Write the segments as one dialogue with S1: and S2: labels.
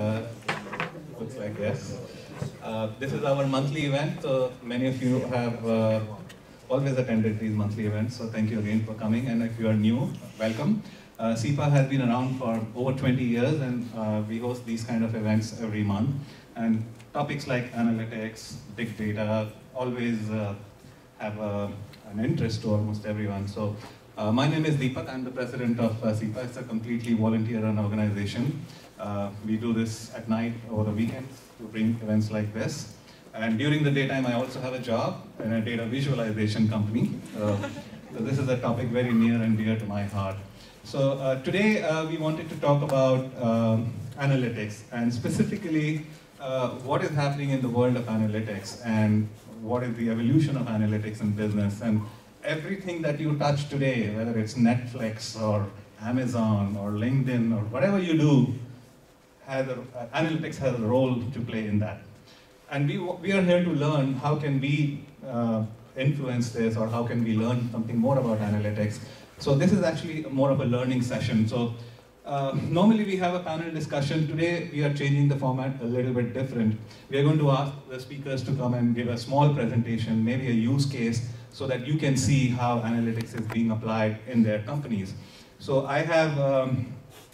S1: Uh, Looks like yes. This is our monthly event. So many of you have always attended these monthly events. So thank you again for coming. And if you are new, welcome. SIPA has been around for over 20 years, and we host these kind of events every month. And topics like analytics, big data, always have an interest to almost everyone. So my name is Deepak. I'm the president of SIPA. It's a completely volunteer-run organization. We do this at night over the weekends to bring events like this. And during the daytime, I also have a job in a data visualization company. So this is a topic very near and dear to my heart. So today we wanted to talk about analytics, and specifically what is happening in the world of analytics and what is the evolution of analytics in business. And everything that you touch today, whether it's Netflix or Amazon or LinkedIn or whatever you do, analytics has a role to play in that. And we are here to learn how can we influence this, or how can we learn something more about analytics. So this is actually more of a learning session. So normally we have a panel discussion. Today we are changing the format a little bit different. We are going to ask the speakers to come and give a small presentation, maybe a use case, so that you can see how analytics is being applied in their companies. So I have,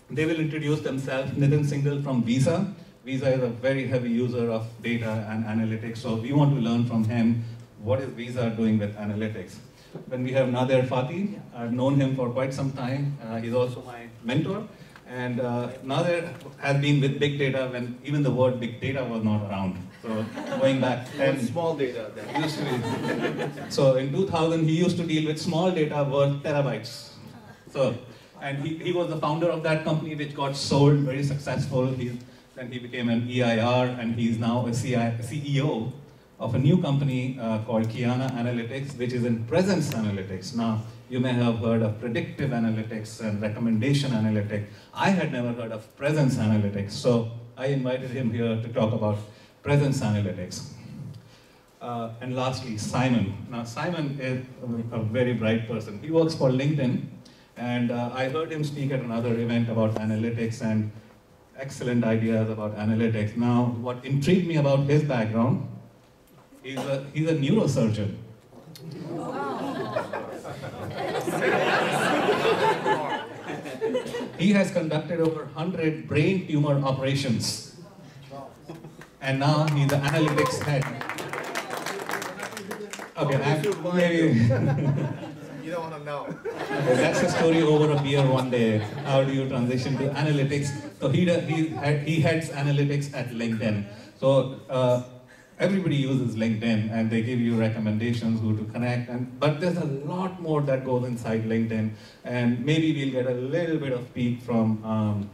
S1: they will introduce themselves. Nitin Singhal from Visa. Visa is a very heavy user of data and analytics, so we want to learn from him what is Visa doing with analytics. Then we have Nader Fatih. I've known him for quite some time. He's also my mentor. And Nader has been with big data when even the word big data was not around. So going back 10...
S2: small data then.
S1: Used to be. So in 2000, he used to deal with small data worth terabytes. So, and he was the founder of that company which got sold, very successful. Then he became an EIR, and he's now a CEO of a new company called Kiana Analytics, which is in presence analytics. Now, you may have heard of predictive analytics and recommendation analytics. I had never heard of presence analytics, so I invited him here to talk about presence analytics. And lastly, Simon. Now, Simon is a very bright person. He works for LinkedIn, and I heard him speak at another event about analytics and excellent ideas about analytics. Now, what intrigued me about his background, he's a neurosurgeon. He has conducted over 100 brain tumor operations. And now he's the analytics head. Okay, maybe...
S2: You don't want to know.
S1: That's a story over a beer one day. How do you transition to analytics? So he heads analytics at LinkedIn. So everybody uses LinkedIn, and they give you recommendations who to connect. But there's a lot more that goes inside LinkedIn, and maybe we'll get a little bit of peek from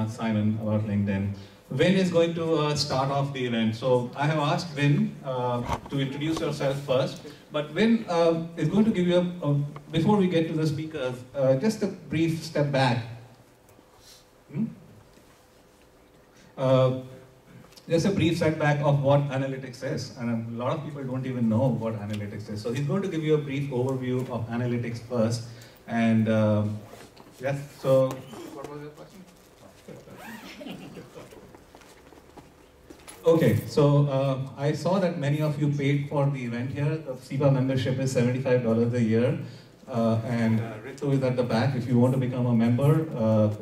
S1: Simon about LinkedIn. Vin is going to start off the event. So I have asked Vin to introduce yourself first. But Vin is going to give you, before we get to the speakers, just a brief step back. Just a brief setback of what analytics is. And a lot of people don't even know what analytics is. So he's going to give you a brief overview of analytics first. And yes, so what was your question? Okay, so I saw that many of you paid for the event here. The SIPA membership is $75 a year. And Ritu is at the back. If you want to become a member,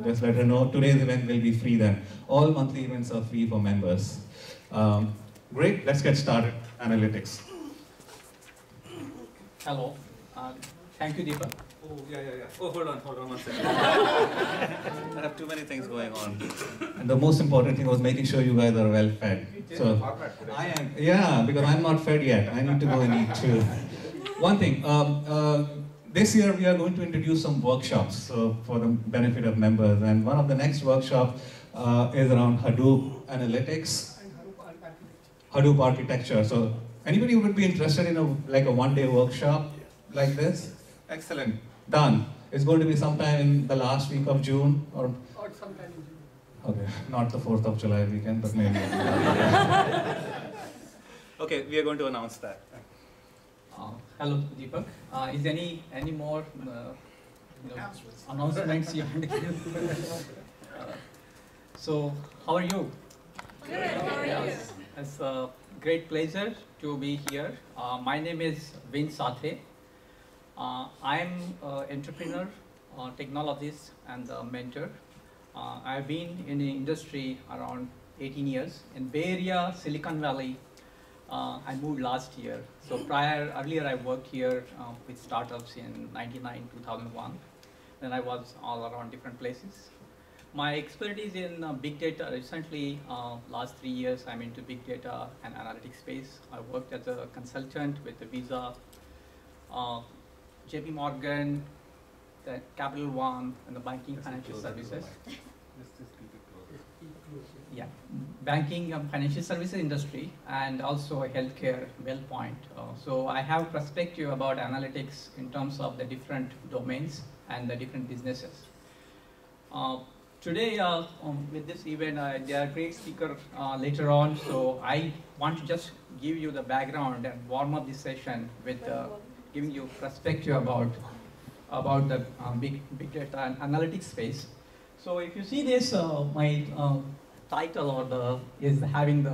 S1: just let her know. Today's event will be free then. All monthly events are free for members. Great, let's get started. Analytics.
S3: Hello. Thank you, Deepak.
S1: Oh, yeah. Oh, hold on 1 second. I have too many things going on. And the most important thing was making sure you guys are well fed. So I am, yeah, because I'm not fed yet. I need to go and eat too. One thing, this year we are going to introduce some workshops for the benefit of members. And one of the next workshops is around Hadoop analytics, Hadoop architecture. So anybody who would be interested in a one-day workshop like this? Excellent. Done. It's going to be sometime in the last week of June or
S3: sometime in June.
S1: Okay, not the 4th of July weekend, but maybe. Okay, we are going to announce that.
S3: Hello, Deepak. Is any more announcements you want to give? So, how are you?
S4: Good, how are you?
S3: Yes, it's a great pleasure to be here. My name is Vin Sathe. I'm an entrepreneur, technologist, and a mentor. I've been in the industry around 18 years. In Bay Area, Silicon Valley, I moved last year. So earlier I worked here with startups in 99, 2001. Then I was all around different places. My expertise in big data recently, last 3 years, I'm into big data and analytics space. I worked as a consultant with the Visa, JP Morgan, the Capital One, and the banking financial services. Yeah, banking and financial services industry, and also healthcare, WellPoint. So I have perspective about analytics in terms of the different domains and the different businesses. Today, with this event, there are great speakers later on, so I want to just give you the background and warm up this session with giving you perspective about the big data and analytics space. So if you see this, my title is having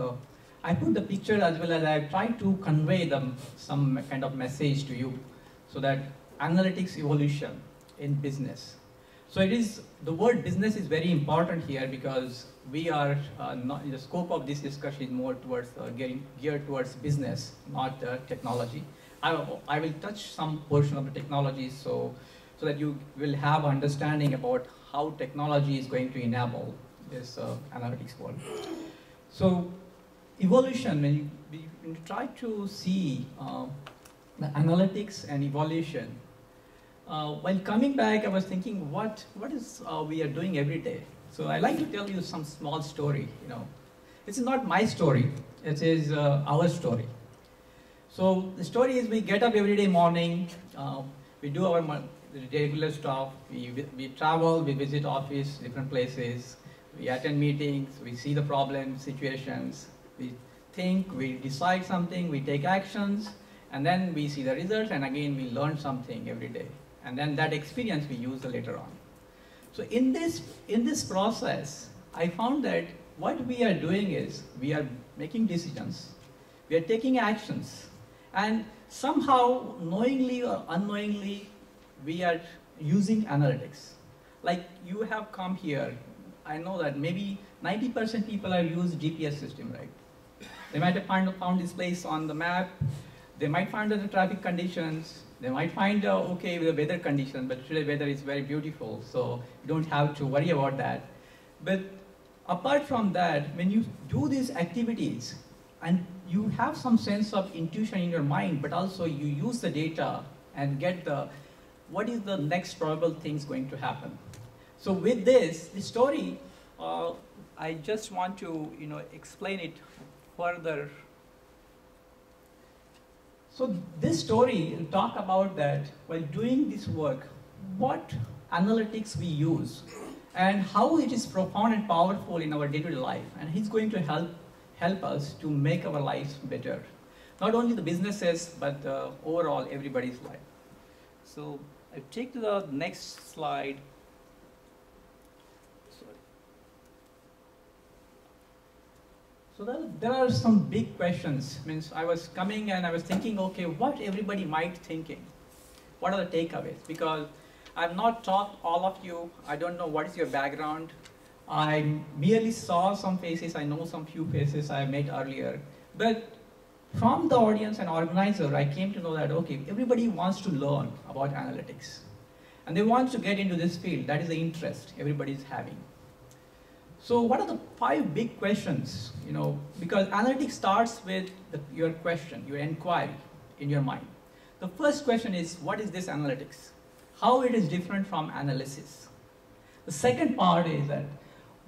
S3: I put the picture as well as I tried to convey some kind of message to you, so that analytics evolution in business. So the word business is very important here, because we are not in the scope of this discussion is more towards getting geared towards business, not technology. I will touch some portion of the technology so that you will have understanding about how technology is going to enable this analytics world. So evolution, when you try to see the analytics and evolution, while coming back, I was thinking, what is we are doing every day? So I like to tell you some small story. It's not my story; it is our story. So the story is, we get up every day morning, we do our regular stuff. We travel, we visit office, different places. We attend meetings, we see the problem situations. We think, we decide something, we take actions, and then we see the results, and again we learn something every day. And then that experience we use later on. So in this process, I found that what we are doing is, we are making decisions, we are taking actions, and somehow, knowingly or unknowingly, we are using analytics. Like, you have come here, I know that maybe 90% people have used GPS system, right? They might have found this place on the map, they might find the traffic conditions, they might find okay with the weather condition, but today weather is very beautiful, so you don't have to worry about that. But apart from that, when you do these activities, and you have some sense of intuition in your mind, but also you use the data and get what is the next probable things going to happen. So with the story, I just want to explain it further. So this story will talk about that while doing this work, what analytics we use and how it is profound and powerful in our day-to-day life. And he's going to help us to make our lives better. Not only the businesses, but overall everybody's life. So I take to the next slide. So there are some big questions. Means I was coming and I was thinking, okay, what everybody might thinking? What are the takeaways? Because I've not talked all of you. I don't know what is your background. I merely saw some faces. I know some few faces I met earlier. But from the audience and organizer, I came to know that, okay, everybody wants to learn about analytics. And they want to get into this field. That is the interest everybody is having. So what are the 5 big questions? Because analytics starts with your question, your inquiry in your mind. The first question is, what is this analytics? How it is different from analysis? The second part is that,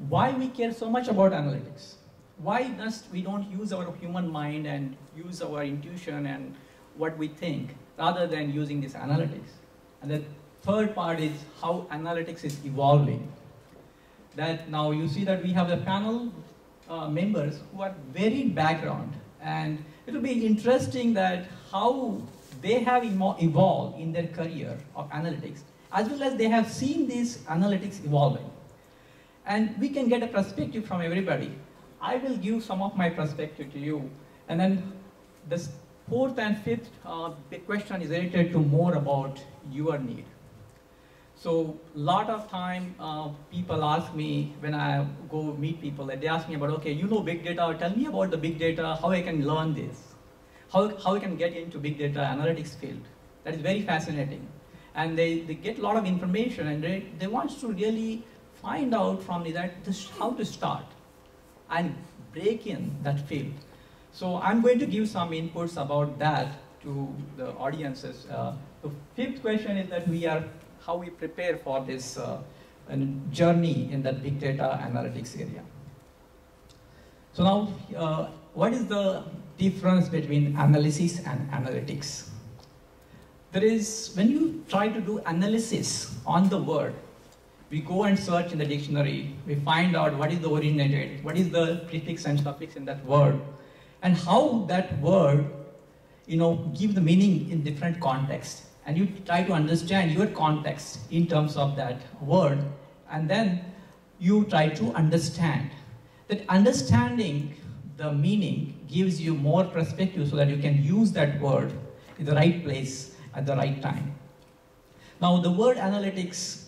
S3: why we care so much about analytics? Why we don't use our human mind and use our intuition and what we think, rather than using this analytics? And the third part is how analytics is evolving. That now you see that we have the panel members who are varied background, and it will be interesting that how they have evolved in their career of analytics, as well as they have seen these analytics evolving. and we can get a perspective from everybody. I will give some of my perspective to you, and then this fourth and fifth big question is related to more about your need. So a lot of time people ask me when I go meet people, they ask me about, okay, you know big data, tell me about the big data, how I can learn this, how I can get into big data analytics field. That is very fascinating. And they get a lot of information, and they want to really find out from that how to start and break in that field. So I'm going to give some inputs about that to the audiences. The fifth question is that how we prepare for this journey in that big data analytics area. So now, what is the difference between analysis and analytics? There is, when you try to do analysis on the word, we go and search in the dictionary, we find out what is the originated, what is the prefix and suffix in that word, and how that word, give the meaning in different contexts. And you try to understand your context in terms of that word, and then you try to understand. That understanding the meaning gives you more perspective so that you can use that word in the right place at the right time. Now the word analytics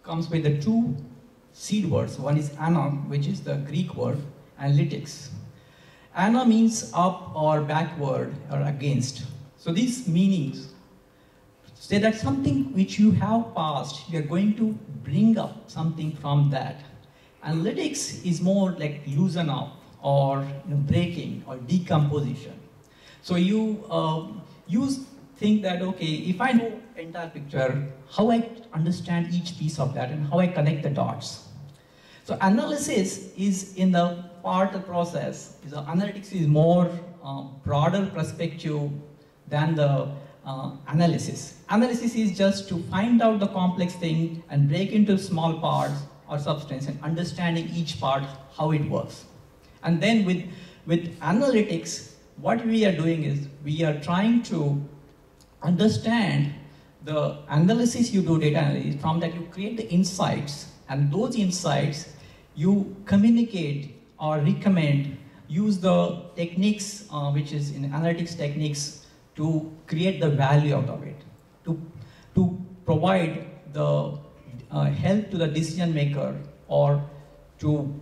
S3: comes with the two seed words. One is ana, which is the Greek word, analytics. Ana means up or backward or against. So these meanings say that something which you have passed, you are going to bring up something from that. Analytics is more like loosen up or breaking or decomposition. So you think that, okay, if I know entire picture, how I understand each piece of that and how I connect the dots. So analysis is in the part of the process. So analytics is more broader perspective than the analysis. Analysis is just to find out the complex thing and break into small parts or substance and understanding each part, how it works. And then with analytics, what we are doing is we are trying to understand the analysis you do, data analysis, from that you create the insights, and those insights you communicate or recommend, use the techniques which is in analytics techniques to create the value out of it, to provide the help to the decision maker or to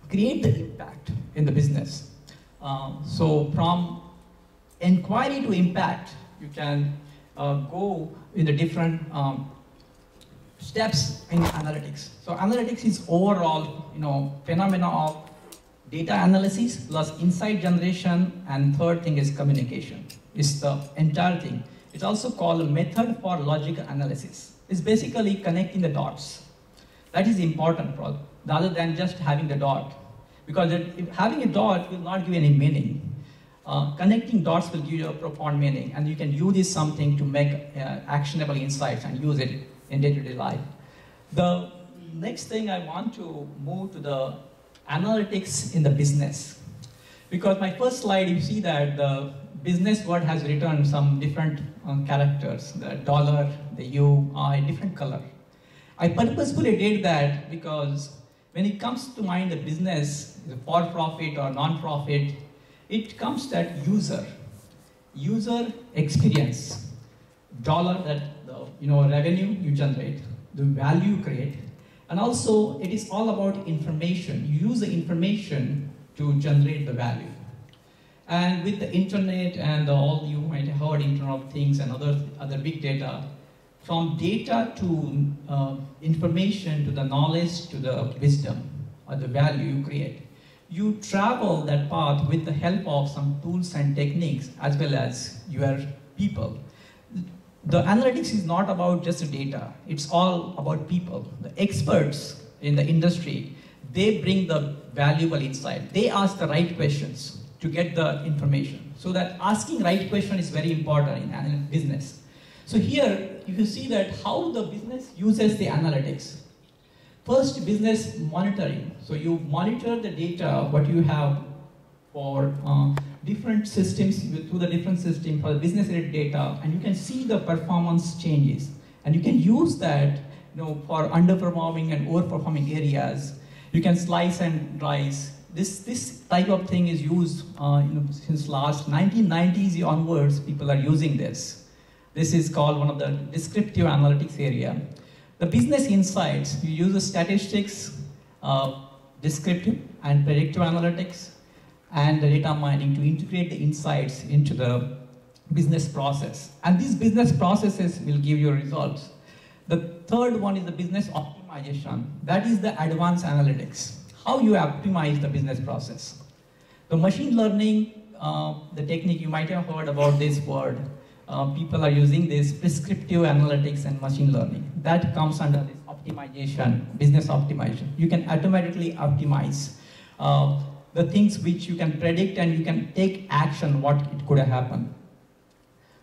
S3: create the impact in the business. So from inquiry to impact, you can go in the different steps in analytics. So analytics is overall, phenomena of data analysis plus insight generation, and third thing is communication. It's the entire thing. It's also called a method for logical analysis. It's basically connecting the dots. That is important rather than just having the dot. Because having a dot will not give any meaning. Connecting dots will give you a profound meaning, and you can use this something to make actionable insights and use it in day-to-day life. The next thing I want to move to the analytics in the business. Because my first slide, you see that the business word has written some different characters, the dollar, the U, I, different color. I purposefully did that because when it comes to mind the business, for-profit or non-profit, it comes that user experience, dollar, that the revenue you generate, the value you create, and also it is all about information. You use the information to generate the value. And with the internet and all you might have heard, Internet of Things and other big data, from data to information to the knowledge to the wisdom or the value you create. You travel that path with the help of some tools and techniques as well as your people. The analytics is not about just the data, it's all about people. The experts in the industry, they bring the valuable insight. They ask the right questions to get the information. So that asking right question is very important in business. So here, you can see that how the business uses the analytics. First, business monitoring. So you monitor the data, what you have for different systems, through the different system for the business related data, and you can see the performance changes. And you can use that for underperforming and overperforming areas, you can slice and dice. This type of thing is used since last 1990s onwards. People are using this. This is called one of the descriptive analytics area. The business insights, you use the statistics, descriptive and predictive analytics, and the data mining to integrate the insights into the business process. And these business processes will give you results. The third one is the business optimization. That is the advanced analytics. How you optimize the business process. The machine learning, the technique, you might have heard about this word. People are using this prescriptive analytics and machine learning. That comes under this optimization, business optimization. You can automatically optimize the things which you can predict and you can take action what it could have happened.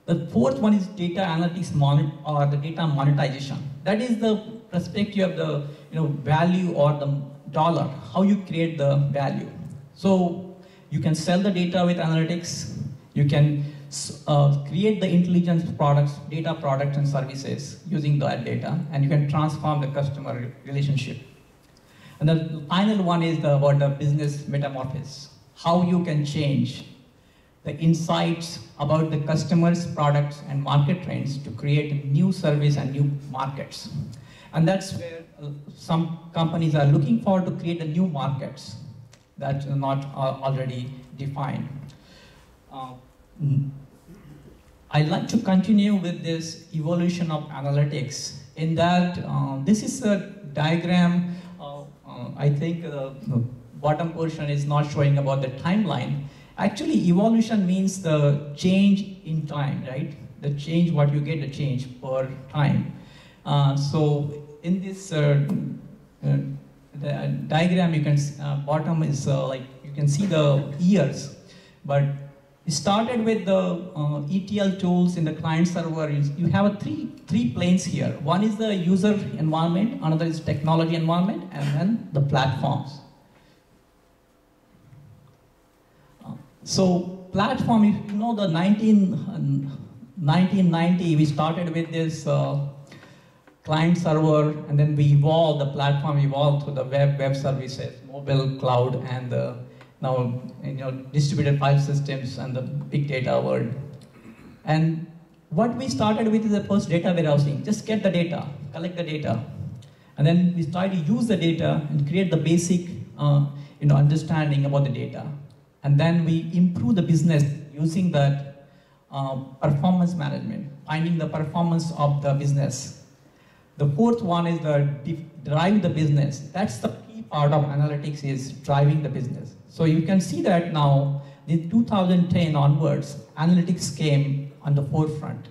S3: The fourth one is data analytics or the data monetization. That is the perspective of the value or the dollar, how you create the value. So you can sell the data with analytics, you can create the intelligence products, data products and services using that data, and you can transform the customer relationship. And the final one is about the business metamorphosis, how you can change the insights about the customers, products, and market trends to create new service and new markets. And that's where some companies are looking for to create the new markets that are not already defined. I'd like to continue with this evolution of analytics in that this is a diagram. I think the bottom portion is not showing about the timeline. Actually, evolution means the change in time, right? The change, what you get, the change per time. So in this the diagram, you can bottom is like you can see the years, but it started with the ETL tools in the client server. You have three planes here. One is the user environment, another is technology environment, and then the platforms. So platform, if you know the 1990, we started with this client server, and then we evolved, the platform evolved to the web services, mobile, cloud, and now distributed file systems and the big data world. And what we started with is the first data warehousing. Just get the data, collect the data. And then we started to use the data and create the basic understanding about the data. And then we improve the business using that performance management, finding the performance of the business. The fourth one is the drive the business. That's the key part of analytics, is driving the business. So you can see that now, in 2010 onwards, analytics came on the forefront.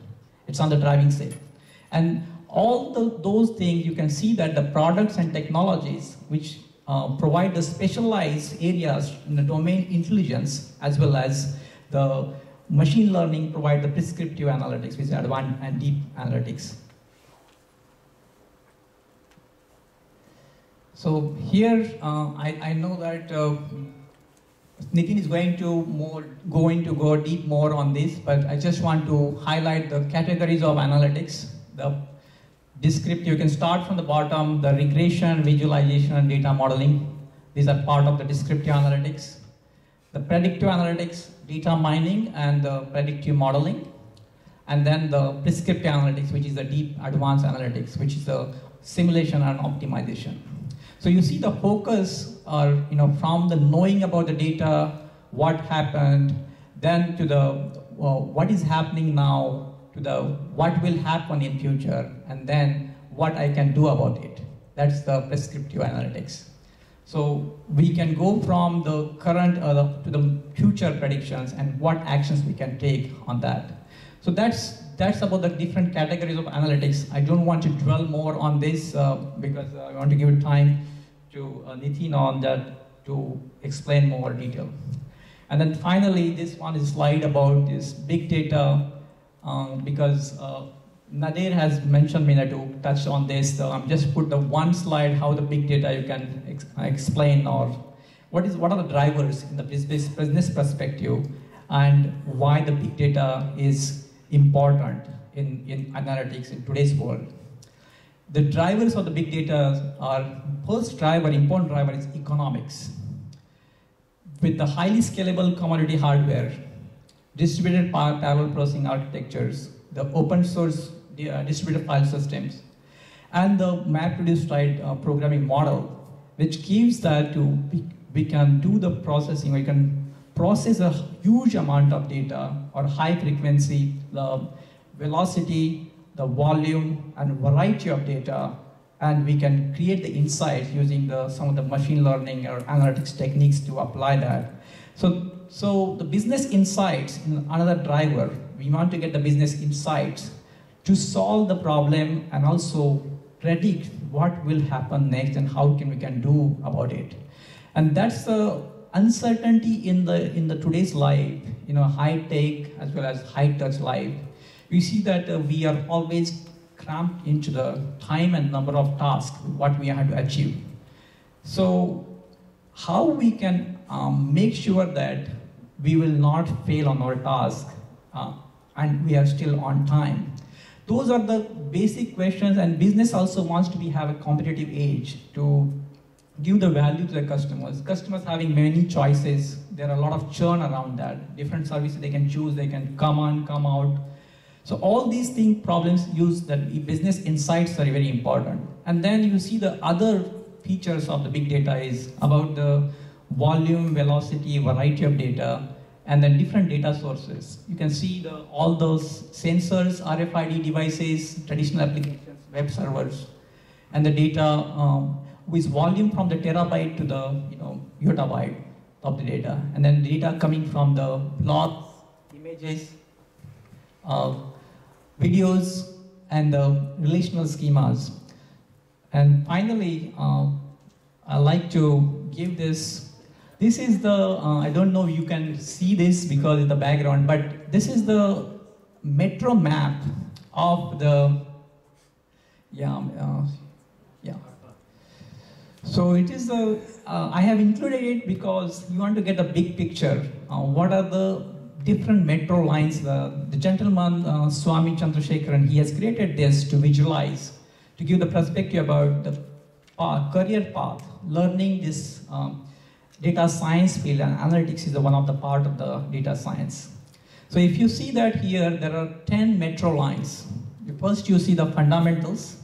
S3: It's on the driving side. And all those things, you can see that the products and technologies which provide the specialized areas in the domain intelligence, as well as the machine learning provide the prescriptive analytics, which is advanced and deep analytics. So here, I know that Nitin is going to go deep more on this, but I just want to highlight the categories of analytics. The descriptive, you can start from the bottom, the regression, visualization, and data modeling. These are part of the descriptive analytics. The predictive analytics, data mining, and the predictive modeling. And then the prescriptive analytics, which is the deep advanced analytics, which is the simulation and optimization. So you see the focus are, from the knowing about the data, what happened, then to the what is happening now, to the what will happen in future, and then what I can do about it. That's the prescriptive analytics. So we can go from the current to the future predictions and what actions we can take on that. So that's about the different categories of analytics. I don't want to dwell more on this because I want to give time to Nitin on that to explain more detail. And then finally, this one is slide about this big data because Nadir has mentioned me to touch on this. So I'm just put the one slide how the big data you can explain, or what are the drivers in the business perspective, and why the big data is important in analytics in today's world. The drivers of the big data are, first driver, important driver is economics. With the highly scalable commodity hardware, distributed parallel processing architectures, the open source distributed file systems, and the map-reduced programming model, which gives that we can do the processing, we can process a huge amount of data or high frequency, the velocity, the volume, and variety of data, and we can create the insights using some of the machine learning or analytics techniques to apply that. So the business insights, another driver, we want to get the business insights to solve the problem and also predict what will happen next and how we can do about it. And that's the uncertainty in the today's life, high tech as well as high touch life. We see that we are always cramped into the time and number of tasks, what we have to achieve. So how we can make sure that we will not fail on our task and we are still on time. Those are the basic questions, and business also wants to have a competitive edge to give the value to the customers. Customers having many choices, there are a lot of churn around that. Different services they can choose, they can come on, come out. So all these problems use that business insights are very important. And then you see the other features of the big data is about the volume, velocity, variety of data, and then different data sources. You can see all those sensors, RFID devices, traditional applications, web servers, and the data with volume from the terabyte to the yottabyte of the data, and then data coming from the blogs, images, videos, and the relational schemas. And finally, I like to give this. This is I don't know if you can see this because of the background, but this is the metro map of the, So it is I have included it because you want to get a big picture. What are the different metro lines? The gentleman, Swami Chandrasekharan, he has created this to visualize, to give the perspective about the career path, learning this data science field, and analytics is one of the part of the data science. So if you see that here, there are 10 metro lines. First you see the fundamentals.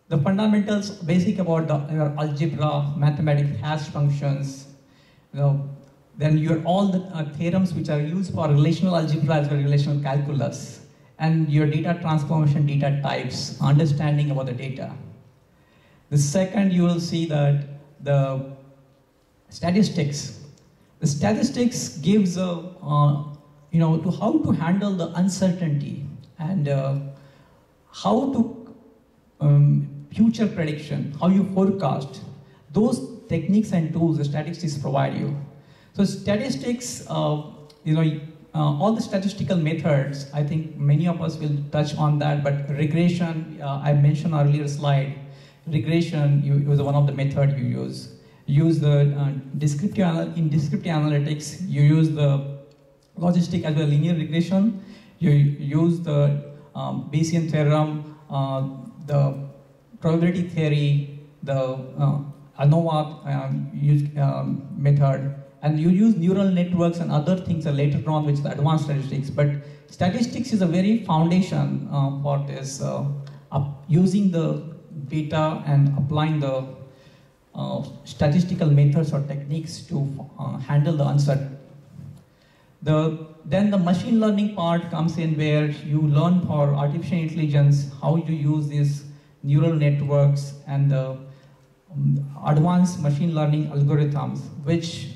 S3: The fundamentals basic about the algebra, mathematics, hash functions, then all the theorems which are used for relational algebra as well as relational calculus, and your data transformation, data types, understanding about the data. The second, you will see that the statistics. The statistics gives to how to handle the uncertainty and how to future prediction, how you forecast. Those techniques and tools the statistics provide you. So statistics, all the statistical methods, I think many of us will touch on that, but regression, I mentioned earlier slide, regression was one of the methods you use. You use the descriptive analytics, you use the logistic as well linear regression, you use the Bayesian theorem, the probability theory, the ANOVA method, and you use neural networks and other things later on, which is advanced statistics. But statistics is a very foundation for this, using the data and applying the statistical methods or techniques to handle the uncertainty. Then the machine learning part comes in, where you learn for artificial intelligence how you use these neural networks and the advanced machine learning algorithms, which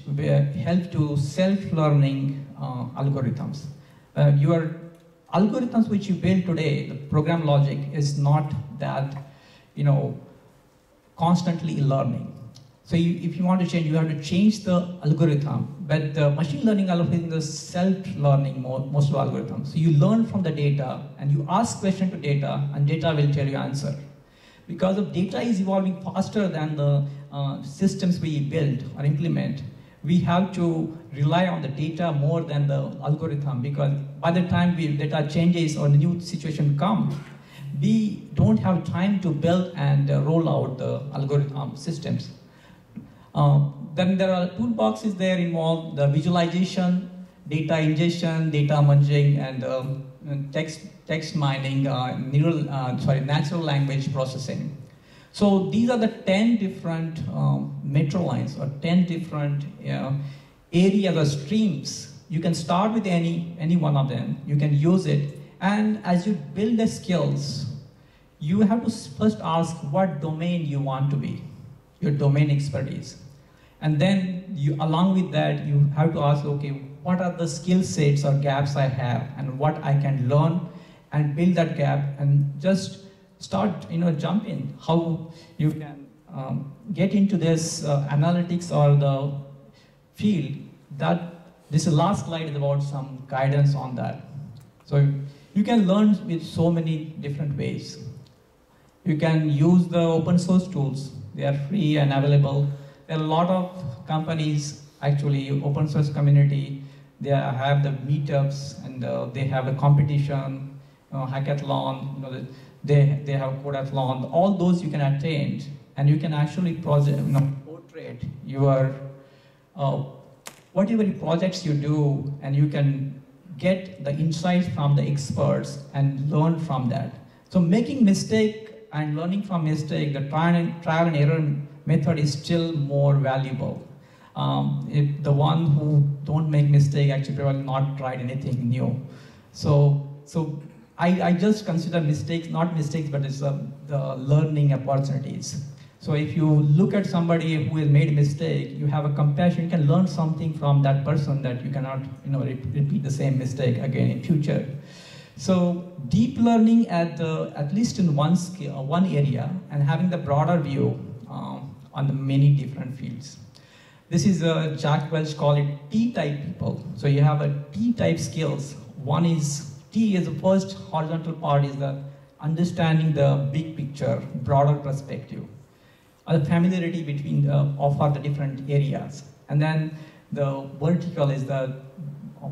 S3: help to self-learning algorithms. Your algorithms which you build today, the program logic, is not that constantly learning. So if you want to change, you have to change the algorithm. But the machine learning algorithm is self-learning, most of the algorithms. So you learn from the data, and you ask question to data, and data will tell you answer. Because of data is evolving faster than the systems we build or implement, we have to rely on the data more than the algorithm, because by the time data changes or the new situation comes, we don't have time to build and roll out the algorithm systems. Then there are toolboxes there involved, the visualization, data ingestion, data munging, and text mining, natural language processing. So these are the 10 different metro lines or 10 different areas or streams. You can start with any one of them. You can use it, and as you build the skills, you have to first ask what domain you want to be, your domain expertise. And then along with that, you have to ask, okay, what are the skill sets or gaps I have and what I can learn and build that gap and just start, jump in. How you can get into this analytics or the field. This last slide is about some guidance on that. So you can learn with so many different ways. You can use the open source tools. They are free and available. There are a lot of companies, actually, open source community. They have the meetups and they have a competition, hackathon. They have codeathon. All those you can attend, and you can actually portrait your whatever projects you do, and you can get the insights from the experts and learn from that. So making mistake and learning from mistake, the trial and error method is still more valuable. If the one who don't make mistake actually probably not tried anything new. So I just consider mistakes not mistakes, but it's the learning opportunities. So if you look at somebody who has made a mistake, you have a compassion, you can learn something from that person that you cannot repeat the same mistake again in future. So deep learning at least in one area, and having the broader view on the many different fields. This is Jack Welch called it T-type people. So you have a T-type skills. One is T is the first horizontal part is the understanding the big picture, broader perspective, the familiarity between the different areas, and then the vertical is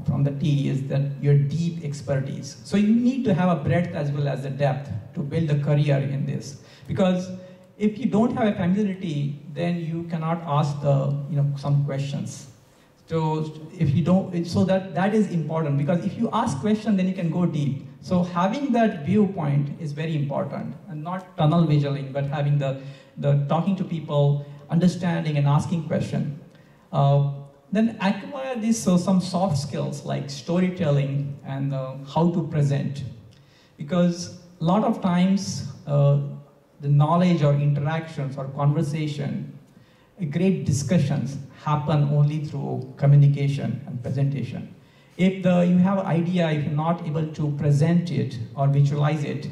S3: from the T is that your deep expertise. So you need to have a breadth as well as a depth to build a career in this, because if you don't have a familiarity, then you cannot ask some questions. So if you don't, so that is important, because if you ask questions, then you can go deep. So having that viewpoint is very important, and not tunnel visioning, but having the talking to people, understanding and asking questions. Then acquire these some soft skills like storytelling and how to present, because a lot of times the knowledge or interactions or conversation, great discussions happen only through communication and presentation. If you have an idea, if you're not able to present it or visualize it,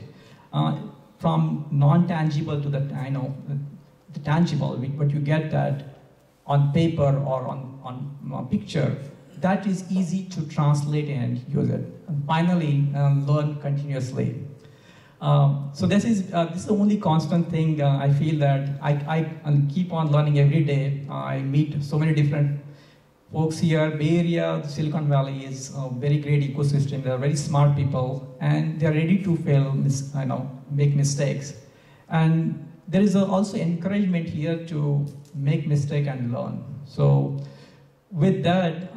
S3: from non-tangible to the tangible, what you get that on paper or on picture, that is easy to translate and use it. And finally, learn continuously. So this is the only constant thing I feel that I keep on learning every day. I meet so many different folks here. Bay Area, Silicon Valley is a very great ecosystem. They are very smart people, and they are ready to fail, make mistakes. And there is also encouragement here to make mistake and learn. So with that,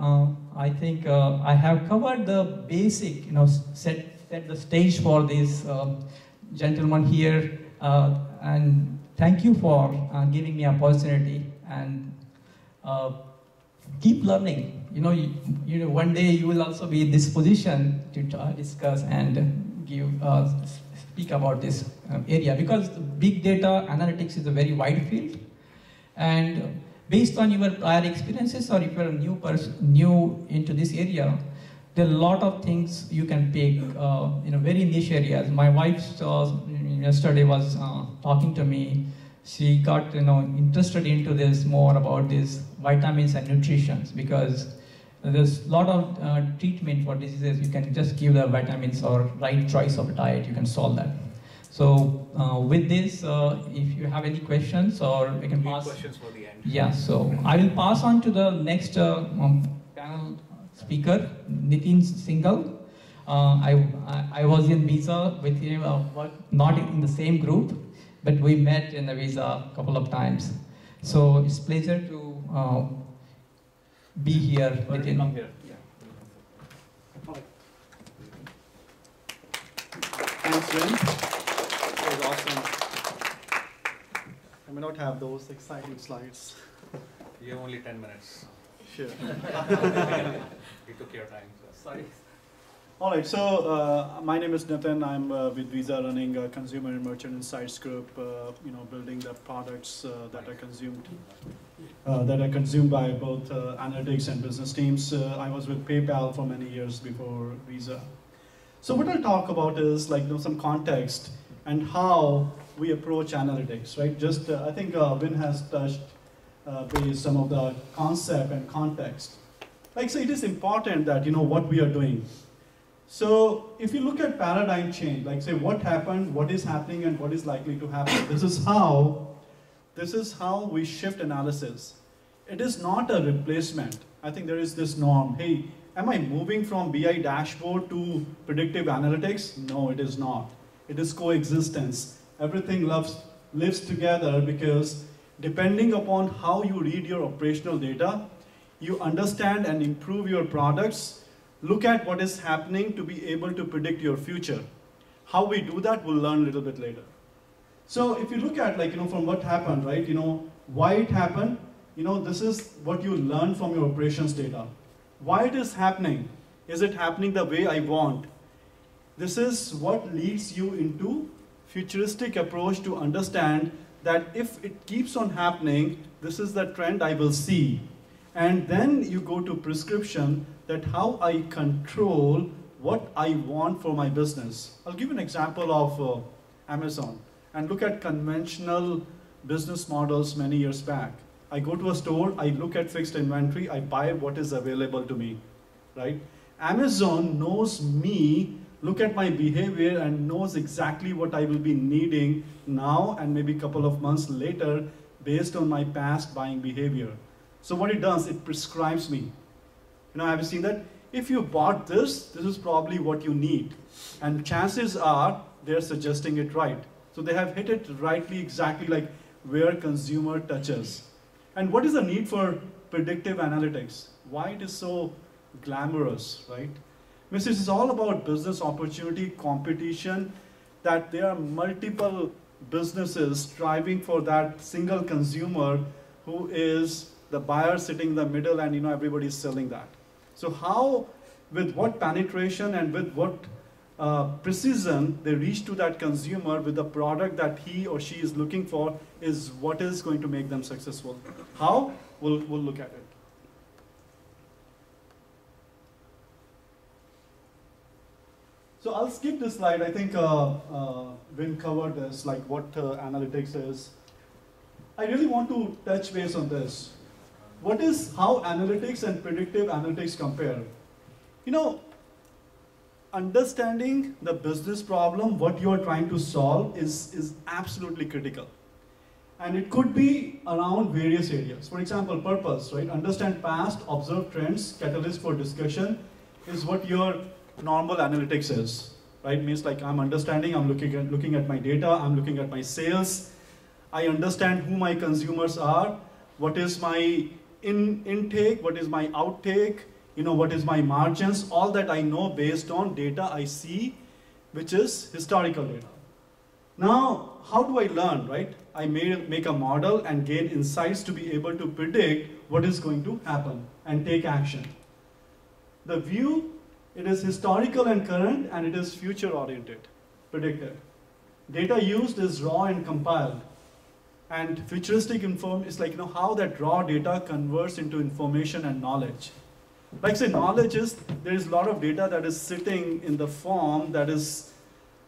S3: I think I have covered the basic, set the stage for this gentleman here, and thank you for giving me an opportunity, and keep learning. One day you will also be in this position to discuss and speak about this area, because big data analytics is a very wide field, and based on your prior experiences, or if you're a new into this area, there are a lot of things you can pick, very niche areas. My wife yesterday was talking to me. She got interested into this more about this vitamins and nutrition, because there's a lot of treatment for diseases. You can just give the vitamins or right choice of diet, you can solve that. So with this, if you have any questions, or we can pass.
S2: Questions for the end.
S3: Yeah, so I will pass on to the next panel speaker, Nitin Singhal. I was in Visa with him, not in the same group, but we met in the Visa a couple of times. So it's a pleasure to be here with him.
S1: Come here.
S4: Thanks, Vin. That was awesome. I may not have those exciting slides.
S1: You have only 10 minutes.
S4: Sure.
S1: You took your time. So.
S3: Sorry.
S4: All right, so my name is Nitin. I'm with Visa running a Consumer and Merchant Insights Group, building the products that are consumed by both analytics and business teams. I was with PayPal for many years before Visa. So what I'll talk about is some context and how we approach analytics, right? Just I think Vin has touched base some of the concept and context. So it is important that what we are doing. So if you look at paradigm change, say what happened, what is happening, and what is likely to happen. This is how we shift analysis. It is not a replacement. I think there is this norm. Hey, am I moving from BI dashboard to predictive analytics? No, it is not. It is coexistence. Everything lives together because depending upon how you read your operational data, you understand and improve your products. Look at what is happening to be able to predict your future. How we do that, we'll learn a little bit later. So if you look at from what happened, right? Why it happened, this is what you learn from your operations data. Why it is happening? Is it happening the way I want? This is what leads you into futuristic approach to understand that if it keeps on happening, this is the trend I will see. And then you go to prescription, that how I control what I want for my business. I'll give an example of Amazon and look at conventional business models many years back. I go to a store, I look at fixed inventory, I buy what is available to me, right? Amazon knows me, look at my behavior and knows exactly what I will be needing now and maybe a couple of months later based on my past buying behavior. So what it does, it prescribes me. Have you seen that? If you bought this is probably what you need. And chances are they're suggesting it right. So they have hit it rightly, exactly like where consumer touches. And what is the need for predictive analytics? Why it is so glamorous, right? This is all about business opportunity, competition, that there are multiple businesses striving for that single consumer who is the buyer sitting in the middle and everybody is selling that. So how, with what penetration and with what precision they reach to that consumer with the product that he or she is looking for is what is going to make them successful. How? We'll look at it. So I'll skip this slide. I think Vin covered this, what analytics is. I really want to touch base on this. What is how analytics and predictive analytics compare? Understanding the business problem, what you are trying to solve is absolutely critical. And it could be around various areas. For example, purpose, right? Understand past, observe trends, catalyst for discussion is what your normal analytics is, right? Means I'm understanding, I'm looking at my data, I'm looking at my sales, I understand who my consumers are, what is my intake, what is my outtake, what is my margins, all that I know based on data I see, which is historical data. Now, how do I learn, right? I make a model and gain insights to be able to predict what is going to happen and take action. The view, it is historical and current, and it is future-oriented, predictive. Data used is raw and compiled. And futuristic is how that raw data converts into information and knowledge. Say knowledge is, there is a lot of data that is sitting in the form that is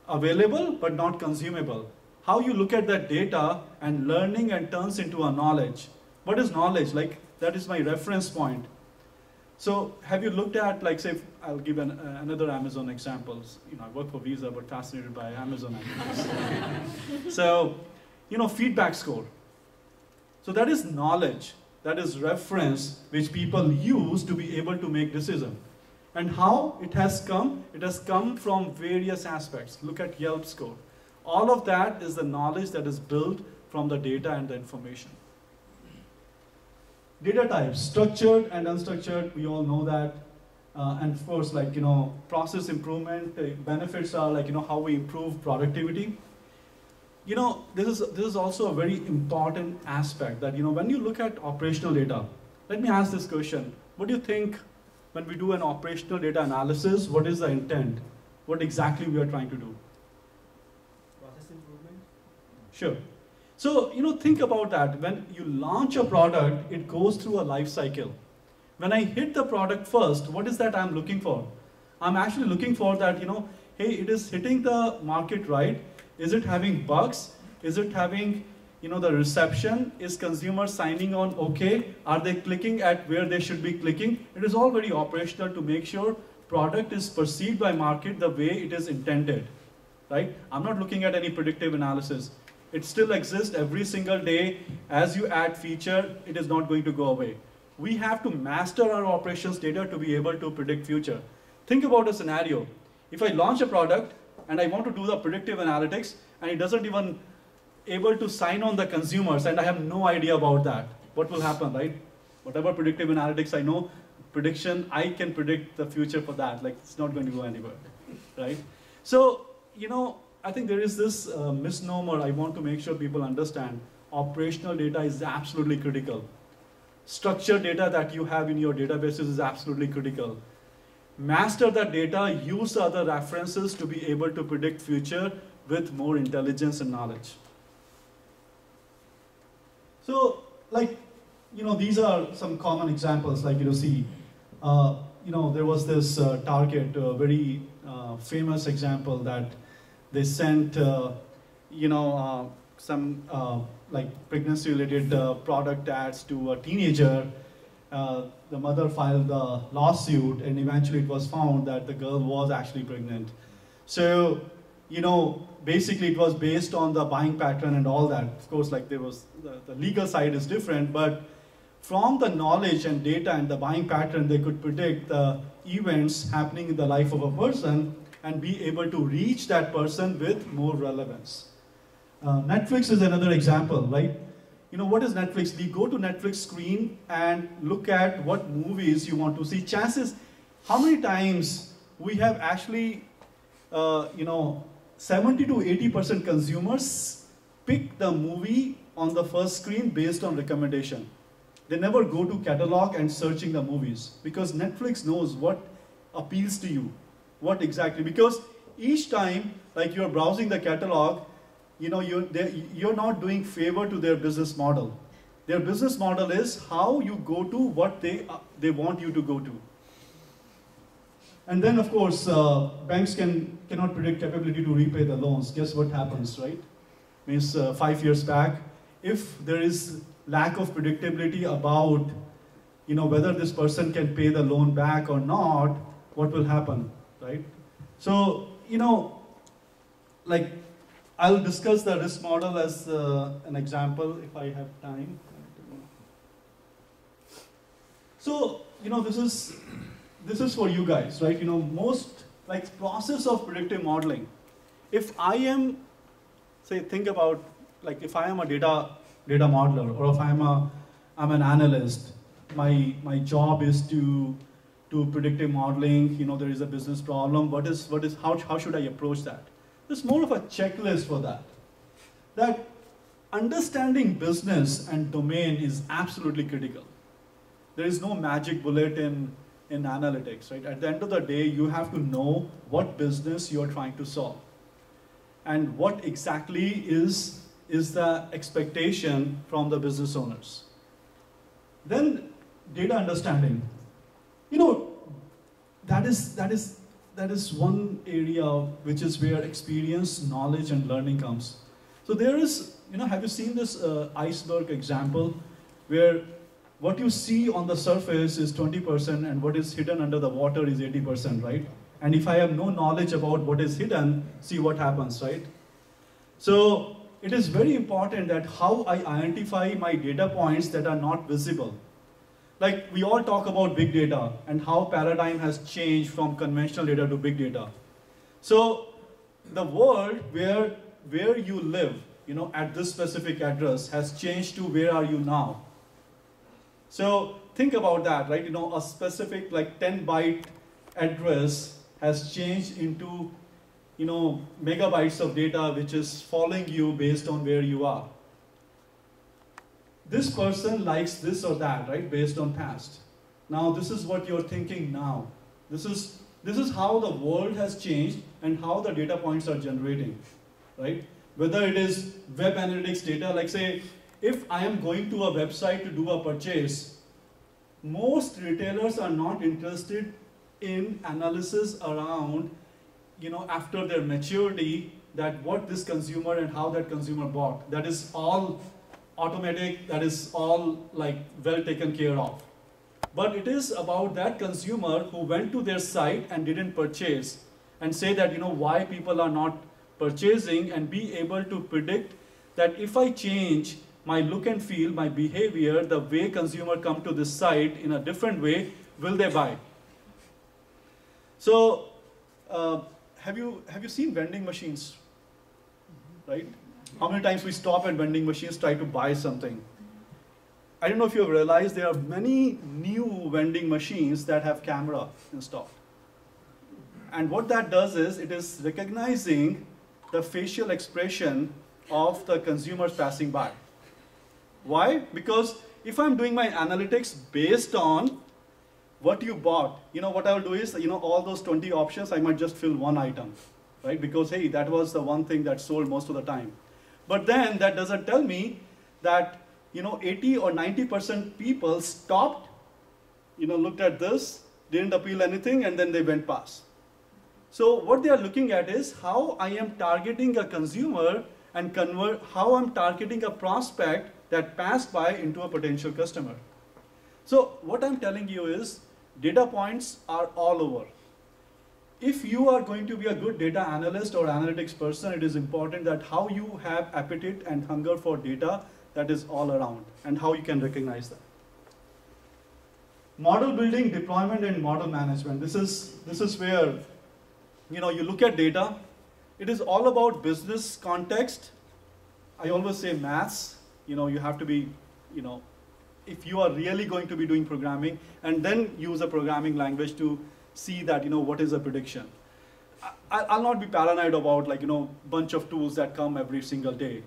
S4: available but not consumable. How you look at that data and learning and turns into a knowledge. What is knowledge? That is my reference point. So have you looked at, say, I'll give another Amazon example. I work for Visa, but fascinated by Amazon analytics. So, feedback score. So that is knowledge, that is reference which people use to be able to make decision. And how it has come from various aspects. Look at Yelp score. All of that is the knowledge that is built from the data and the information. Data types, structured and unstructured, we all know that. And of course, like, process improvement, benefits are like, how we improve productivity. This is also a very important aspect that, when you look at operational data, let me ask this question. What do you think when we do an operational data analysis, what is the intent? What exactly we are trying to do?
S5: Process improvement?
S4: Sure. So, think about that. When you launch a product, it goes through a life cycle. When I hit the product first, what is that I'm looking for? I'm actually looking for that, hey, it is hitting the market right. Is it having bugs? Is it having, the reception? Is consumer signing on okay? Are they clicking at where they should be clicking? It is all very operational to make sure product is perceived by market the way it is intended, right? I'm not looking at any predictive analysis. It still exists every single day. As you add feature, it is not going to go away. We have to master our operations data to be able to predict future. Think about a scenario. If I launch a product and I want to do the predictive analytics and it doesn't even able to sign on the consumers and I have no idea about that, what will happen, right? Whatever predictive analytics I know, prediction, I can predict the future for that. Like, it's not going to go anywhere, right? So, I think there is this misnomer I want to make sure people understand. Operational data is absolutely critical. Structured data that you have in your databases is absolutely critical. Master that data, use other references to be able to predict future with more intelligence and knowledge. So, these are some common examples, see, there was this Target, very famous example that they sent, some pregnancy-related product ads to a teenager. The mother filed a lawsuit, and eventually it was found that the girl was actually pregnant. So, basically it was based on the buying pattern and all that. Of course, there was the legal side is different, but from the knowledge and data and the buying pattern, they could predict the events happening in the life of a person and be able to reach that person with more relevance. Netflix is another example, right? What is Netflix? We go to Netflix screen and look at what movies you want to see. Chances, how many times we have actually, 70 to 80% consumers pick the movie on the first screen based on recommendation. They never go to catalog and searching the movies because Netflix knows what appeals to you, what exactly, because each time, you're browsing the catalog, you're not doing favor to their business model. Their business model is how you go to what they want you to go to. And then, of course, banks cannot predict capability to repay the loans. Guess what happens, right? Means 5 years back, if there is lack of predictability about, whether this person can pay the loan back or not, what will happen, right? So, I'll discuss the risk model as an example if I have time. So, this is for you guys, right? Most process of predictive modeling. If I am, think about if I am a data modeler or if I'm an analyst, my job is to do predictive modeling. There is a business problem. How should I approach that? There's more of a checklist for that. That understanding business and domain is absolutely critical. There is no magic bullet in analytics, right? At the end of the day, you have to know what business you're trying to solve. And what exactly is the expectation from the business owners. Then data understanding. That is one area which is where experience, knowledge, and learning comes. So there is, have you seen this iceberg example where what you see on the surface is 20% and what is hidden under the water is 80%, right? And if I have no knowledge about what is hidden, see what happens, right? So it is very important that how I identify my data points that are not visible. like we all talk about big data and how paradigm has changed from conventional data to big data. So the world where you live, at this specific address has changed to where are you now. So think about that, right? A specific like 10-byte address has changed into, megabytes of data which is following you based on where you are. This person likes this or that, right, based on past. Now this is what you're thinking now. This is how the world has changed and how the data points are generating, right? Whether it is web analytics data, like say, if I am going to a website to do a purchase, most retailers are not interested in analysis around, after their maturity, that what this consumer and how that consumer bought. That is all automatic, that is all like well taken care of. But it is about that consumer who went to their site and didn't purchase, and say that, why people are not purchasing, and be able to predict that if I change my look and feel, my behavior, the way consumer come to this site in a different way, will they buy? So, have you seen vending machines, right? How many times we stop at vending machines, try to buy something? I don't know if you have realized there are many new vending machines that have camera installed. And what that does is, it is recognizing the facial expression of the consumers passing by. Why? Because if I'm doing my analytics based on what you bought, what I will do is, all those 20 options, I might just fill one item, right? Because, hey, that was the one thing that sold most of the time. But then that doesn't tell me that, 80 or 90% people stopped, looked at this, didn't appeal anything, and then they went past. So what they are looking at is how I am targeting a consumer and how I'm targeting a prospect that passed by into a potential customer. So what I'm telling you is, data points are all over. If you are going to be a good data analyst or analytics person, it is important that how you have appetite and hunger for data that is all around, and how you can recognize that. Model building, deployment, and model management. This is where, you look at data. It is all about business context. I always say maths. You have to be, if you are really going to be doing programming, and then use a programming language to see that, what is a prediction. I'll not be paranoid about bunch of tools that come every single day.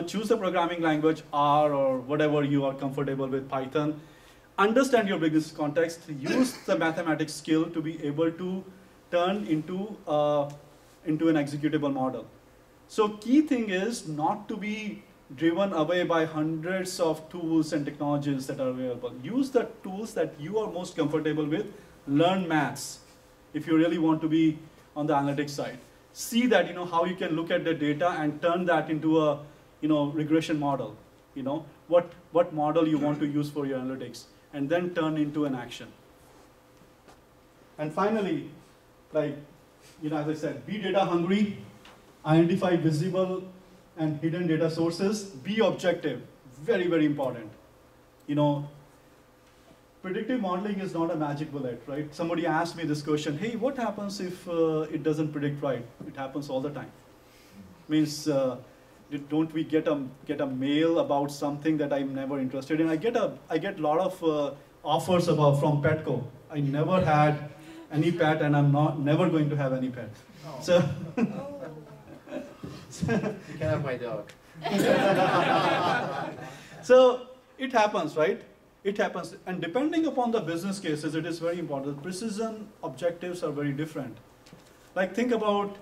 S4: Choose the programming language, R or whatever you are comfortable with, Python. Understand your business context, use the mathematics skill to be able to turn into an executable model. So key thing is not to be driven away by hundreds of tools and technologies that are available. Use the tools that you are most comfortable with. Learn maths if you really want to be on the analytics side. See that, how you can look at the data and turn that into a, regression model. What model you want to use for your analytics, and then turn into an action. And finally, as I said, be data hungry, identify visible and hidden data sources, be objective, very, very important. Predictive modeling is not a magic bullet, right? Somebody asked me this question, hey, what happens if it doesn't predict right? It happens all the time. Means, don't we get a mail about something that I'm never interested in? I get a lot of offers from Petco. I never had any pet, and I'm never going to have any pet.
S2: Oh.
S4: So,
S2: You can have my dog.
S4: so it happens, right? It happens, and depending upon the business cases, it is very important. Precision objectives are very different. Like think about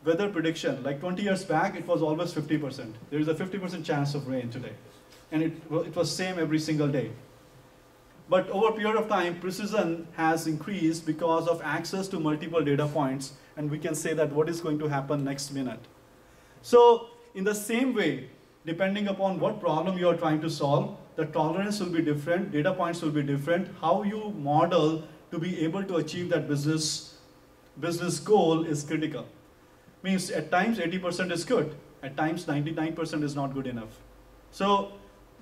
S4: weather prediction. Like 20 years back, it was always 50%. There is a 50% chance of rain today, and it was same every single day. But over a period of time, precision has increased because of access to multiple data points, and we can say that what is going to happen next minute. So in the same way, depending upon what problem you are trying to solve, the tolerance will be different, data points will be different. How you model to be able to achieve that business goal is critical. Means at times 80% is good, at times 99% is not good enough. So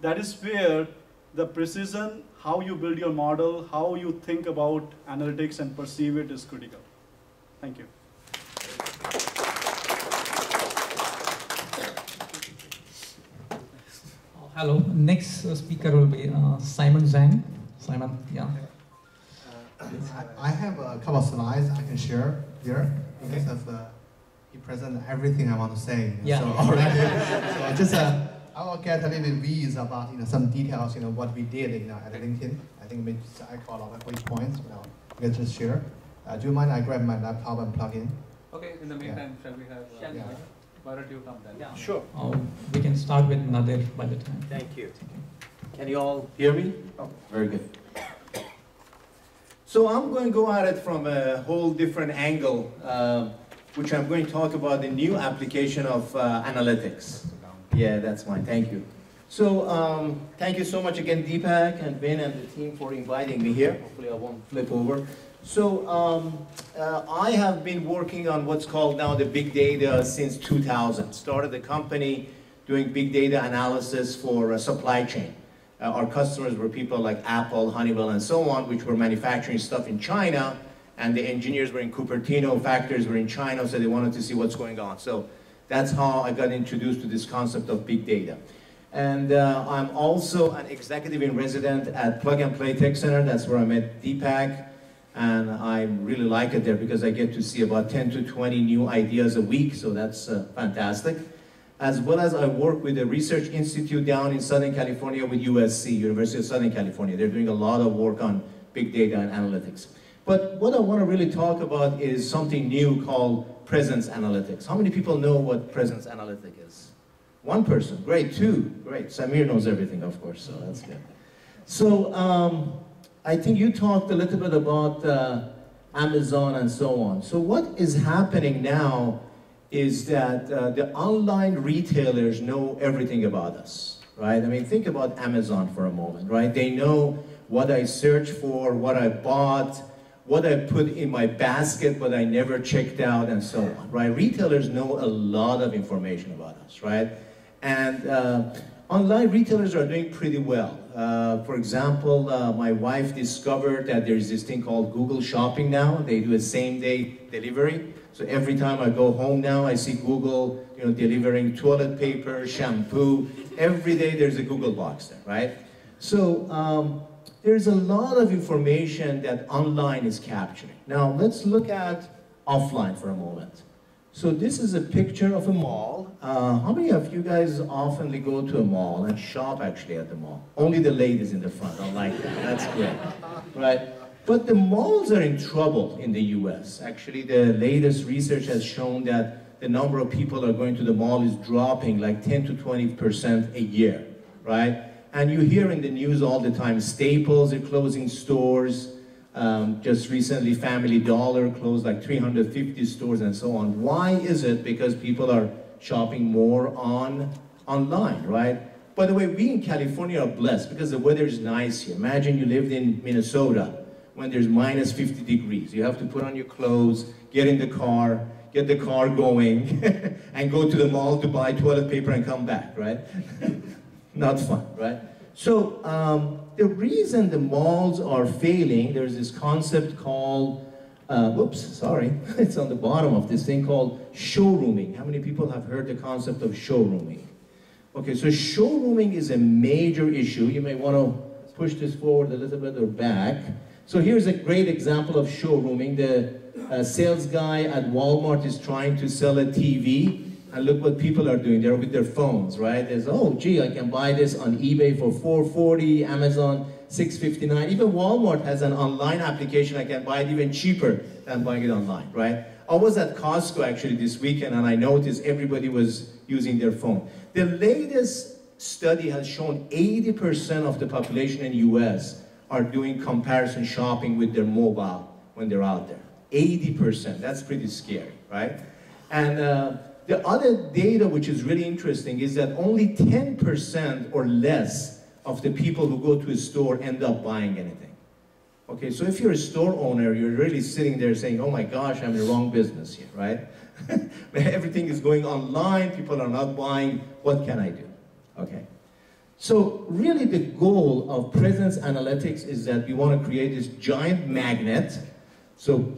S4: that is where the precision, how you build your model, how you think about analytics and perceive it is critical. Thank you.
S6: Hello. Next speaker will be Simon Zhang. Simon, yeah.
S7: I have a couple of slides I can share here because of he present everything I want to say.
S6: Yeah.
S7: So already, so just I will get a little bit views about some details what we did at LinkedIn. I think maybe I call a lot of quick points. We can just share. Do you mind I grab my laptop and plug in?
S3: Okay. In the meantime, shall we have?
S7: Yeah.
S3: Why don't you come then?
S2: Yeah, sure.
S6: We can start with Nadir by the time.
S2: Thank you. Can you all hear me? Oh, very good. So I'm going to go at it from a whole different angle, which I'm going to talk about the new application of analytics. Yeah, that's mine. Thank you. So thank you so much again, Deepak and Ben and the team for inviting me here. Hopefully I won't flip over. So I have been working on what's called now the big data since 2000. Started the company doing big data analysis for supply chain. Our customers were people like Apple, Honeywell, and so on, which were manufacturing stuff in China, and the engineers were in Cupertino, factories were in China, so they wanted to see what's going on. So that's how I got introduced to this concept of big data. And I'm also an executive in resident at Plug and Play Tech Center. That's where I met Deepak. And I really like it there because I get to see about 10 to 20 new ideas a week, so that's fantastic. As well as I work with a research institute down in Southern California with USC, University of Southern California. They're doing a lot of work on big data and analytics. But what I want to really talk about is something new called presence analytics. How many people know what presence analytic is? One person, great, two, great. Samir knows everything, of course, so that's good. So, I think you talked a little bit about Amazon and so on. So what is happening now is that the online retailers know everything about us, right? I mean, think about Amazon for a moment, right? They know what I searched for, what I bought, what I put in my basket, but I never checked out, and so on, right? Retailers know a lot of information about us, right? And online retailers are doing pretty well. For example, my wife discovered that there's this thing called Google Shopping now. They do a same-day delivery. So every time I go home now, I see Google, delivering toilet paper, shampoo. Every day there's a Google box there, right? So there's a lot of information that online is capturing. Now let's look at offline for a moment. So this is a picture of a mall. How many of you guys oftenly go to a mall and shop actually at the mall? Only the ladies in the front, I like that, that's good, right? But the malls are in trouble in the US. Actually, the latest research has shown that the number of people who are going to the mall is dropping like 10 to 20% a year, right? And you hear in the news all the time, Staples are closing stores. Just recently, Family Dollar closed like 350 stores and so on. Why is it? Because people are shopping more online, right? By the way, we in California are blessed because the weather is nice here. Imagine you lived in Minnesota when there's minus 50 degrees. You have to put on your clothes, get in the car, get the car going, and go to the mall to buy toilet paper and come back, right? Not fun, right? So the reason the malls are failing, there's this concept called, it's on the bottom of this thing called showrooming. How many people have heard the concept of showrooming? Okay, so showrooming is a major issue. You may want to push this forward a little bit or back. So here's a great example of showrooming. The sales guy at Walmart is trying to sell a TV. And look what people are doing. They're with their phones, right? There's, oh, gee, I can buy this on eBay for $440, Amazon $659. Even Walmart has an online application. I can buy it even cheaper than buying it online, right? I was at Costco actually this weekend, and I noticed everybody was using their phone. The latest study has shown 80% of the population in the US are doing comparison shopping with their mobile when they're out there. 80%. That's pretty scary, right? And the other data which is really interesting is that only 10% or less of the people who go to a store end up buying anything. Okay, so if you're a store owner, you're really sitting there saying, oh my gosh, I'm in the wrong business here, right? Everything is going online, people are not buying, what can I do? Okay, So really the goal of presence analytics is that we want to create this giant magnet. So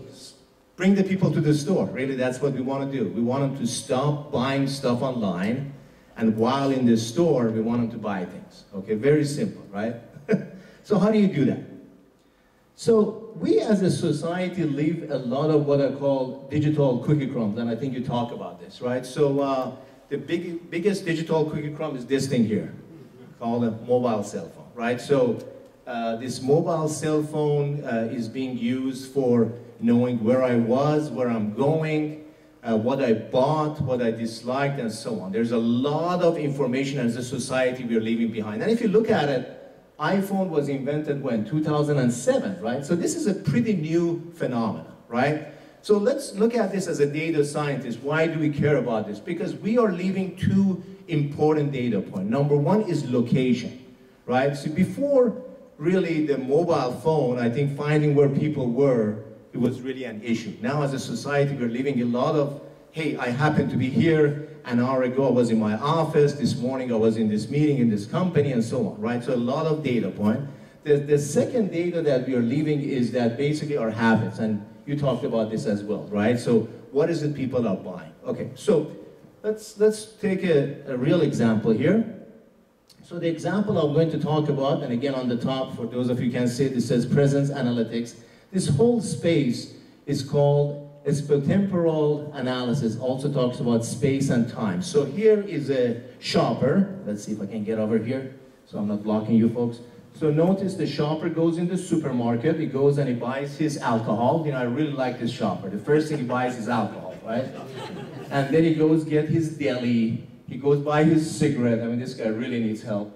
S2: bring the people to the store. Really, that's what we want to do. We want them to stop buying stuff online, and while in the store, we want them to buy things. Okay, very simple, right? So how do you do that? So we as a society live a lot of what I call digital cookie crumbs, and I think you talk about this, right? So the biggest digital cookie crumb is this thing here, called a mobile cell phone, right? So this mobile cell phone is being used for knowing where I was, where I'm going, what I bought, what I disliked, and so on. There's a lot of information as a society we're leaving behind. And if you look at it, iPhone was invented when? 2007, right? So this is a pretty new phenomenon, right? So let's look at this as a data scientist. Why do we care about this? Because we are leaving two important data points. Number one is location, right? So before really the mobile phone, I think finding where people were, it was really an issue. Now as a society, we're leaving a lot of, hey, I happen to be here, an hour ago I was in my office, this morning I was in this meeting in this company, and so on, right? So a lot of data point. The second data that we are leaving is that basically our habits, and you talked about this as well, right? So what is it people are buying? Okay, so let's take a real example here. So the example I'm going to talk about, and again on the top, for those of you who can see it, it says presence analytics. This whole space is called spatiotemporal analysis, also talks about space and time. So here is a shopper. Let's see if I can get over here so I'm not blocking you folks. So notice the shopper goes in the supermarket, he goes and he buys his alcohol. You know, I really like this shopper. The first thing he buys is alcohol, right? And then he goes get his deli, he goes buy his cigarette. I mean, this guy really needs help.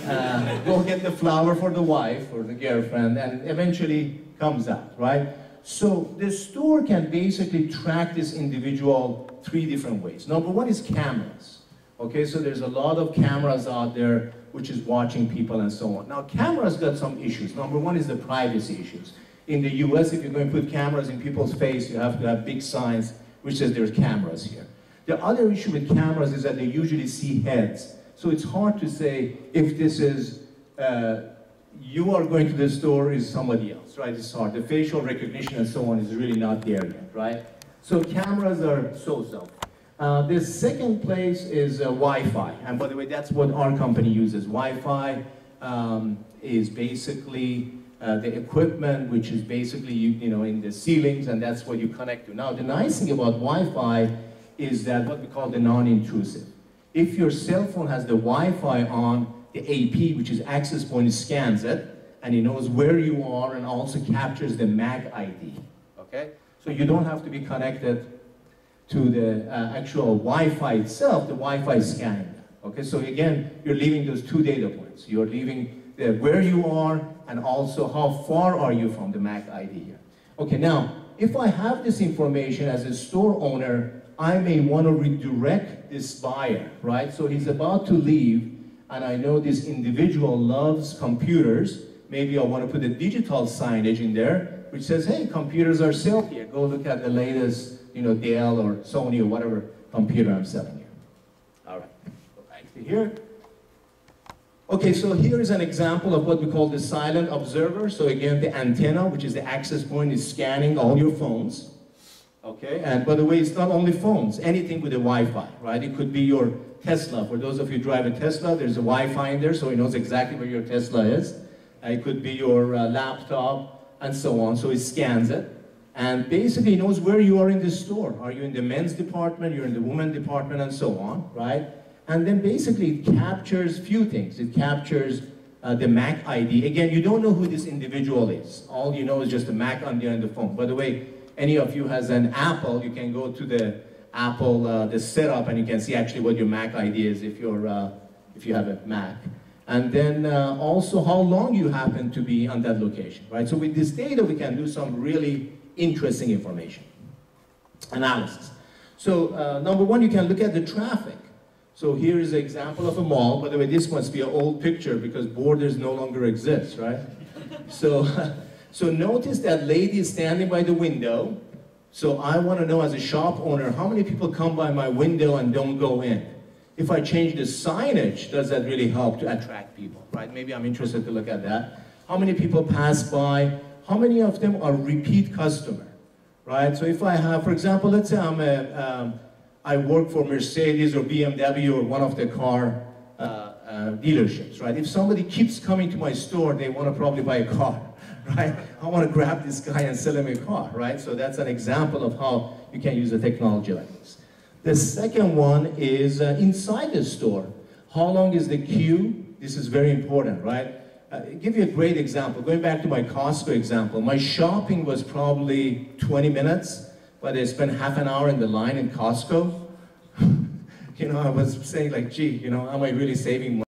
S2: Go get the flower for the wife or the girlfriend, and eventually comes out, right? So the store can basically track this individual three different ways. Number one is cameras. Okay, so there's a lot of cameras out there which is watching people and so on. Now cameras got some issues. Number one is the privacy issues. In the US, if you're going to put cameras in people's face, you have to have big signs which says there's cameras here. The other issue with cameras is that they usually see heads. So it's hard to say if this is you are going to the store is somebody else, right? It's hard. The facial recognition and so on is really not there yet, right? So cameras are so-so. The second place is Wi-Fi. And by the way, that's what our company uses. Wi-Fi is basically the equipment which is basically, you know, in the ceilings, and that's what you connect to. Now, the nice thing about Wi-Fi is that what we call the non-intrusive. If your cell phone has the Wi-Fi on, the AP, which is access point, scans it, and it knows where you are and also captures the MAC ID, okay? So you don't have to be connected to the actual Wi-Fi itself, the Wi-Fi is scanning that, okay? So again, you're leaving those two data points. You're leaving where you are and also how far are you from the MAC ID here. Okay, now, if I have this information as a store owner, I may want to redirect this buyer, right? So he's about to leave, and I know this individual loves computers. Maybe I want to put a digital signage in there which says, hey, computers are sold here. Go look at the latest, you know, Dell or Sony or whatever computer I'm selling here. All right, go back to here. Okay, so here is an example of what we call the silent observer. So again, the antenna, which is the access point, is scanning all your phones. Okay, and by the way, it's not only phones, anything with a Wi-Fi, right? It could be your Tesla. For those of you who drive a Tesla, there's a Wi-Fi in there, so it knows exactly where your Tesla is. It could be your laptop, and so on, so it scans it. And basically, it knows where you are in the store. Are you in the men's department, you're in the women's department, and so on, right? And then basically, it captures few things. It captures the MAC ID. Again, you don't know who this individual is. All you know is just the MAC on the phone. By the way, any of you has an Apple, you can go to the Apple, the setup, and you can see actually what your MAC ID is if you have a Mac. And then also how long you happen to be on that location, right? So with this data, we can do some really interesting information analysis. So number one, you can look at the traffic. So here is an example of a mall. By the way, this must be an old picture because Borders no longer exists, right? So, so notice that lady is standing by the window. So I want to know as a shop owner, how many people come by my window and don't go in? If I change the signage, does that really help to attract people, right? Maybe I'm interested to look at that. How many people pass by? How many of them are repeat customer, right? So if I have, for example, let's say I work for Mercedes or BMW or one of the car dealerships, right? If somebody keeps coming to my store, they want to probably buy a car, right? I want to grab this guy and sell him a car, right? So that's an example of how you can use a technology like this. The second one is inside the store. How long is the queue? This is very important, right? I'll give you a great example. Going back to my Costco example, my shopping was probably 20 minutes, but I spent half an hour in the line in Costco. You know, I was saying like, gee, you know, am I really saving money?